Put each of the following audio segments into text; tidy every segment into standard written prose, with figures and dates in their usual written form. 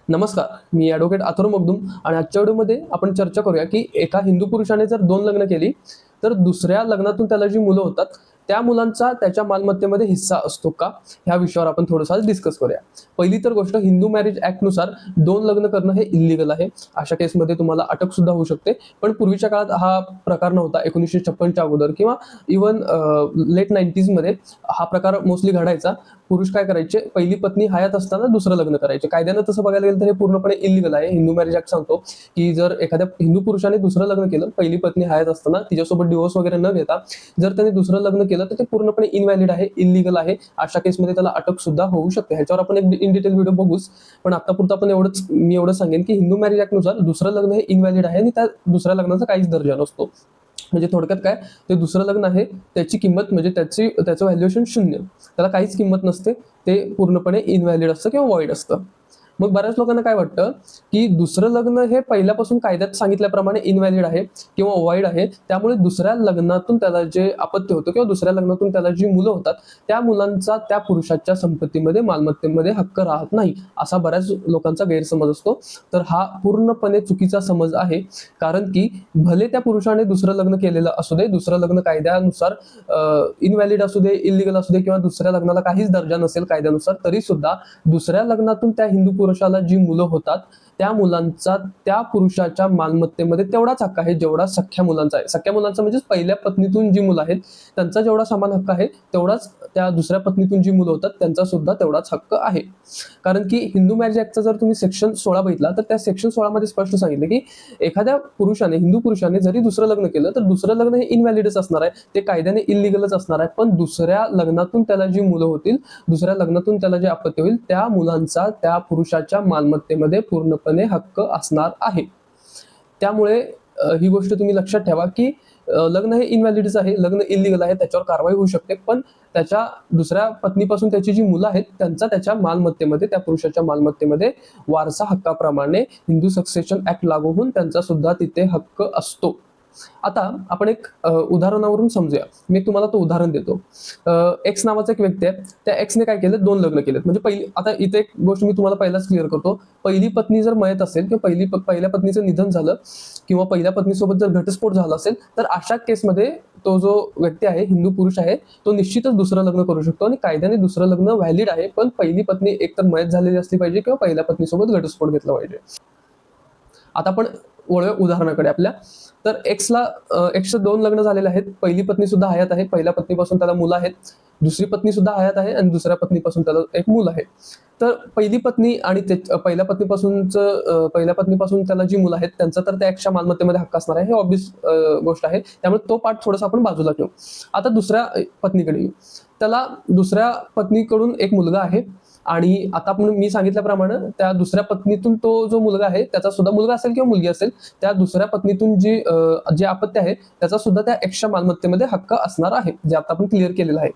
नमस्कार, मी ॲडव्होकेट अथर्व मगदूम आणि आजच्या व्हिडिओमध्ये आपण चर्चा करूया की एका हिंदू पुरुषाने जर 2 लग्न केली, तर दुसऱ्या लग्नातून त्याला जी मुलं होतात, त्या मुलांचा त्याच्या मालमत्तेमध्ये हिस्सा असतो का? ह्या विषयावर आपण थोडंसं आज डिस्कस करूया. पहिली तर गोष्ट हिंदू मॅरेज ॲक्टनुसार 2 लग्न करणं हे इल्लीगल आहे. अशा केसमध्ये तुम्हाला अटक सुद्धा होऊ शकते. पण पूर्वीच्या काळात हा प्रकार नव्हता. 1956च्या अगोदर किंवा इव्हन लेट 90sमध्ये हा प्रकार मोस्टली घडायचा. पुरुष काय करायचे, पहिली पत्नी हयात असताना दुसरं लग्न करायचे. कायद्यानं तसं बघायला गेलं तर हे पूर्णपणे इल्लीगल आहे. हिंदू मॅरेज ॲक्ट सांगतो की जर एखाद्या हिंदू पुरुषाने दुसरं लग्न केलं, पहिली पत्नी हयात असताना तिच्यासोबत डिव्होर्स वगैरे न घेता जर त्याने दुसरं लग्न केलं तर ते पूर्णपणे इनव्हॅलिड आहे, इल्लीगल आहे. अशा केसमध्ये त्याला अटक सुद्धा होऊ शकते. ह्याच्यावर आपण एक इन डिटेल व्हिडिओ बघूच. पण आतापुरतं आपण मी एवढं सांगेन की हिंदू मॅरेज ॲक्टनुसार दुसरं लग्न हे इनव्हॅलिड आहे आणि त्या दुसऱ्या लग्नाचा काहीच दर्जा नसतो. म्हणजे थोडक्यात काय, ते दुसरं लग्न आहे त्याची किंमत म्हणजे त्याचं व्हॅल्युएशन 0, त्याला काहीच किंमत नसते, ते पूर्णपणे इनव्हॅलिड असतं किंवा वॉइड असतं. मग बऱ्याच लोकांना काय वाटतं की दुसरं लग्न हे पहिल्यापासून कायद्यात सांगितल्याप्रमाणे इनव्हॅलिड आहे किंवा वॉइड आहे, त्यामुळे दुसऱ्या लग्नातून त्याला जे अपत्य होतं किंवा दुसऱ्या लग्नातून त्याला जी मुलं होतात, त्या मुलांचा त्या पुरुषाच्या संपत्तीमध्ये, मालमत्तेमध्ये हक्क राहत नाही, असा बऱ्याच लोकांचा गैरसमज असतो. तर हा पूर्णपणे चुकीचा समज आहे. कारण की भले त्या पुरुषाने दुसरं लग्न केलेलं असू दे, दुसरं लग्न कायद्यानुसार इनव्हॅलिड असू दे, इल्लीगल असू दे किंवा दुसऱ्या लग्नाला काहीच दर्जा नसेल कायद्यानुसार, तरी सुद्धा दुसऱ्या लग्नातून त्या हिंदू पुरुषाला जी मुलं होतात, त्या मुलांचा त्या पुरुषाच्या मालमत्तेमध्ये तेवढाच हक्क आहे जेवढा सख्ख्या मुलांचा आहे. सख्ख्या मुलांचा म्हणजे पहिल्या पत्नीतून जी मुलं आहेत त्यांचा जेवढा समान हक्क आहे, तेवढाच त्या दुसऱ्या पत्नीतून जी मुलं होतात त्यांचा सुद्धा तेवढाच हक्क आहे. कारण की हिंदू मॅरेज ॲक्टचा जर तुम्ही सेक्शन 16 बघितला, तर त्या सेक्शन 16 मध्ये स्पष्ट सांगितलं की एखाद्या पुरुषाने, हिंदू पुरुषाने जरी दुसरं लग्न केलं तर दुसरं लग्न हे इनव्हॅलिडच असणार आहे, ते कायद्याने इल्लीगलच असणार आहे. पण दुसऱ्या लग्नातून त्याला जी मुलं होतील, दुसऱ्या लग्नातून त्याला जे अपत्य होईल, त्या मुलांचा त्या पुरुषाच्या मालमत्तेमध्ये पूर्णपणे हक्क असणार आहे. त्यामुळे ही गोष्ट तुम्ही लक्षात ठेवा की लग्न हे इनव्हॅलिडच आहे, लग्न इल्लीगल आहे, त्याच्यावर कारवाई होऊ शकते. पण त्याच्या दुसऱ्या पत्नीपासून त्याची जी मुलं आहेत त्यांचा त्याच्या मालमत्तेमध्ये, त्या पुरुषाच्या मालमत्तेमध्ये वारसा हक्काप्रमाणे हिंदू सक्सेशन ऍक्ट लागू होऊन त्यांचा सुद्धा तिथे हक्क असतो. आता आपण एक उदाहरणावरून समजूया. मी तुम्हाला तो उदाहरण देतो. एक्स नावाचा एक व्यक्ती आहे. त्या एक्सने काय केलं, 2 लग्न केलेत. म्हणजे पहिली, आता इथे एक गोष्ट मी तुम्हाला पहिलाच क्लिअर करतो. पहिली पत्नी जर मयत असेल किंवा पहिल्या पत्नीचं निधन झालं किंवा पहिल्या पत्नीसोबत जर घटस्फोट झाला असेल, तर अशा केसमध्ये तो जो व्यक्ती आहे, हिंदू पुरुष आहे, तो निश्चितच दुसरं लग्न करू शकतो आणि कायद्याने दुसरं लग्न व्हॅलिड आहे. पण पहिली पत्नी एकतर मयत झालेली असली पाहिजे किंवा पहिल्या पत्नीसोबत घटस्फोट घेतला पाहिजे. आता आपण वळूया उदाहरणाकडे आपल्या. तर एक्सचं 2 लग्न झालेले आहेत. पहिली पत्नी सुद्धा हयात आहे. पहिल्या पत्नीपासून त्याला मुलं आहेत. दुसरी पत्नी सुद्धा हयात आहे आणि दुसऱ्या पत्नीपासून त्याला एक मूल आहे. तर पहिली पत्नी आणि पहिल्या पत्नीपासून त्याला जी मुलं आहेत त्यांचा तर त्या एक्सच्या मालमत्तेमध्ये हक्क असणार आहे, हे ऑब्विस गोष्ट आहे. त्यामुळे तो पार्ट थोडासा आपण बाजूला ठेवू. आता दुसऱ्या पत्नीकडे येऊ. त्याला दुसऱ्या पत्नीकडून एक मुलगा आहे आणि आता मी सांगितल्याप्रमाणे त्या दुसऱ्या पत्नीतून तो जो मुलगा आहे, त्याचा सुद्धा मुलगा असेल किंवा मुलगी असेल, त्या दुसऱ्या पत्नीतून जे अपत्य आहे त्याचा सुद्धा त्या एक्सच्या मालमत्तेमध्ये हक्क असणार आहे, जे आता आपण क्लिअर केलेलं आहे.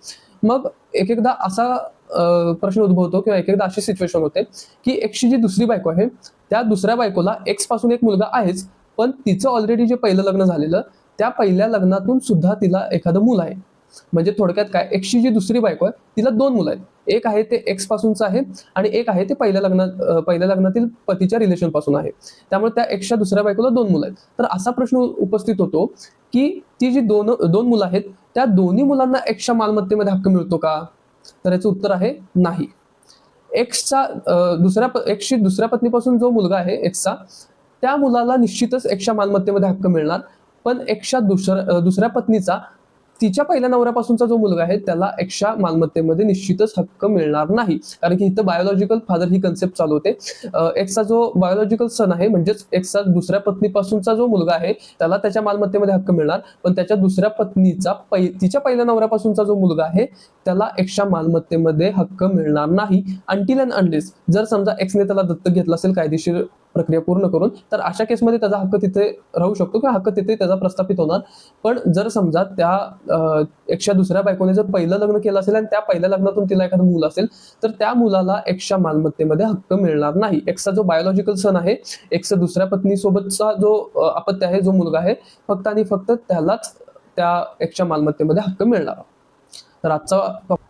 मग एक एकदा असा प्रश्न उद्भवतो किंवा एक एकदा अशी सिच्युएशन होते की एक्सची जी दुसरी बायको आहे, त्या दुसऱ्या बायकोला एक्स पासून एक मुलगा आहेच, पण तिचं ऑलरेडी जे पहिलं लग्न झालेलं, त्या पहिल्या लग्नातून सुद्धा तिला एखादं मूल आहे. म्हणजे थोडक्यात काय, एक्सची जी दुसरी बायको आहे तिला 2 मुलं आहेत. एक आहे ते एक्स पासूनचं आहे आणि एक आहे ते पहिल्या लग्नातील पतीच्या रिलेशन पासून आहे. त्यामुळे त्या एक्सच्या दुसऱ्या बायकोला 2 मुलं आहेत. तर असा प्रश्न उपस्थित होतो की ती जी दोन मुलं आहेत, त्या दोन्ही मुलांना एक्सच्या मालमत्तेमध्ये हक्क मिळतो का? तर याचं उत्तर आहे नाही. एक्सची दुसऱ्या पत्नीपासून जो मुलगा आहे एक्सचा, त्या मुलाला निश्चितच एक्सच्या मालमत्तेमध्ये हक्क मिळणार. पण एक्सच्या दुसऱ्या पत्नीचा तिच्या पहिल्या नवऱ्यापासूनचा जो मुलगा आहे त्याला एक्सच्या मालमत्तेमध्ये निश्चितच हक्क मिळणार नाही. कारण की इथं बायोलॉजिकल फादर ही कन्सेप्ट चालू होते. एक्सचा जो बायोलॉजिकल सन आहे, म्हणजेच एक्सचा दुसऱ्या पत्नीपासूनचा जो मुलगा आहे त्याला त्याच्या मालमत्तेमध्ये हक्क मिळणार, पण त्याच्या दुसऱ्या पत्नीचा तिच्या पहिल्या नवऱ्यापासूनचा जो मुलगा आहे त्याला एक्सच्या मालमत्तेमध्ये हक्क मिळणार नाही. अंटिल अँड अनलेस जर समजा एक्सने त्याला दत्तक घेतलं असेल कायदेशीर प्रक्रिया पूर्ण करून, तर अशा केसमध्ये त्याचा हक्क तिथे राहू शकतो किंवा हक्क तिथे त्याचा प्रस्थापित होणार. पण जर समजा त्या एक्सच्या दुसऱ्या बायकोने जर पहिलं लग्न केलं असेल आणि त्या पहिल्या लग्नातून तिला एखादं मूल असेल, तर त्या मुलाला एक्सच्या मालमत्तेमध्ये हक्क मिळणार नाही. एक्सचा जो बायोलॉजिकल सन आहे, एक्सचा दुसऱ्या पत्नीसोबतचा जो अपत्य आहे, जो मुलगा आहे, फक्त आणि फक्त त्यालाच त्या एक्सच्या मालमत्तेमध्ये हक्क मिळणार. तर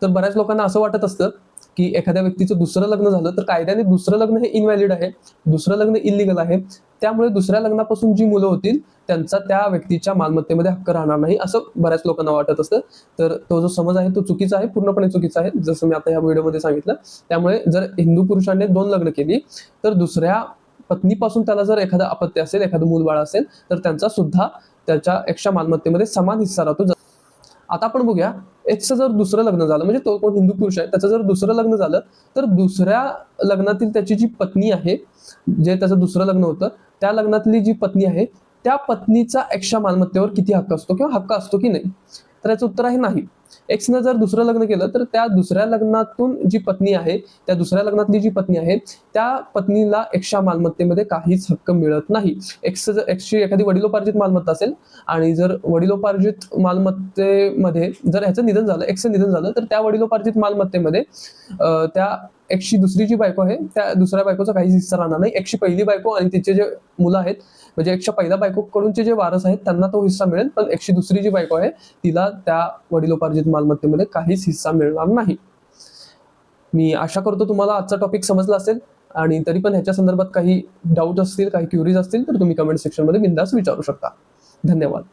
तर बऱ्याच लोकांना असं वाटत असतं की एखाद्या व्यक्तीचं दुसरं लग्न झालं तर कायद्याने दुसरं लग्न हे इनव्हॅलिड आहे, दुसरं लग्न इलिगल आहे, त्यामुळे दुसऱ्या लग्नापासून जी मुलं होतील त्यांचा त्या व्यक्तीच्या मालमत्तेमध्ये हक्क राहणार नाही, असं बऱ्याच लोकांना वाटत असतं. तर तो जो समज आहे तो चुकीचा आहे, पूर्णपणे चुकीचा आहे, जसं मी आता या व्हिडिओमध्ये सांगितलं. त्यामुळे जर हिंदू पुरुषाने 2 लग्न केली तर दुसऱ्या पत्नीपासून त्याला जर एखादं अपत्य असेल, एखादं मूलबाळ असेल, तर त्यांचा सुद्धा त्याच्या एक्स्ट्रा मालमत्तेमध्ये समान हिस्सा राहतो. आता आपण बघूया, एक्सचं जर दुसरं लग्न झालं, म्हणजे तो कोण हिंदू पुरुष आहे त्याचं जर दुसरं लग्न झालं, तर दुसऱ्या लग्नातील त्याची जी पत्नी आहे, जे त्याचं दुसरं लग्न होतं त्या लग्नातली जी पत्नी आहे त्या पत्नीचा एक्स्ट्रा मालमत्तेवर किती हक्क असतो किंवा हक्क असतो की नाही? तर याचं उत्तर आहे नाही. एक्सनं जर दुसरं लग्न केलं तर त्या दुसऱ्या लग्नातून जी पत्नी आहे, त्या दुसऱ्या लग्नातली जी पत्नी आहे त्या पत्नीला एक्स्ट्रा मालमत्तेमध्ये काहीच हक्क मिळत नाही. एक्सची एखादी वडिलोपार्जित मालमत्ता असेल आणि जर वडिलोपार्जित मालमत्तेमध्ये जर ह्याचं निधन झालं, एक्सचं निधन झालं, तर त्या वडिलोपार्जित मालमत्तेमध्ये त्या एक्सची दुसरी जी बायको आहे त्या दुसऱ्या बायकोचा काहीच हिस्सा राहणार नाही. एक्सची पहिली बायको आणि तिचे जे मुलं आहेत, म्हणजे एक्सच्या पहिल्या बायकोकडूनचे जे वारस आहेत त्यांना तो हिस्सा मिळेल, पण एक्सची दुसरी जी बायको आहे तिला त्या वडिलोपार्जित मालमत्तेमध्ये काहीच हिस्सा मिळणार नाही. मी आशा करतो तुम्हाला आजचा टॉपिक समजला असेल, आणि तरी पण ह्याच्या संदर्भात काही डाऊट असतील, काही क्युरीज असतील तर तुम्ही कमेंट सेक्शनमध्ये बिनधास्त विचारू शकता. धन्यवाद.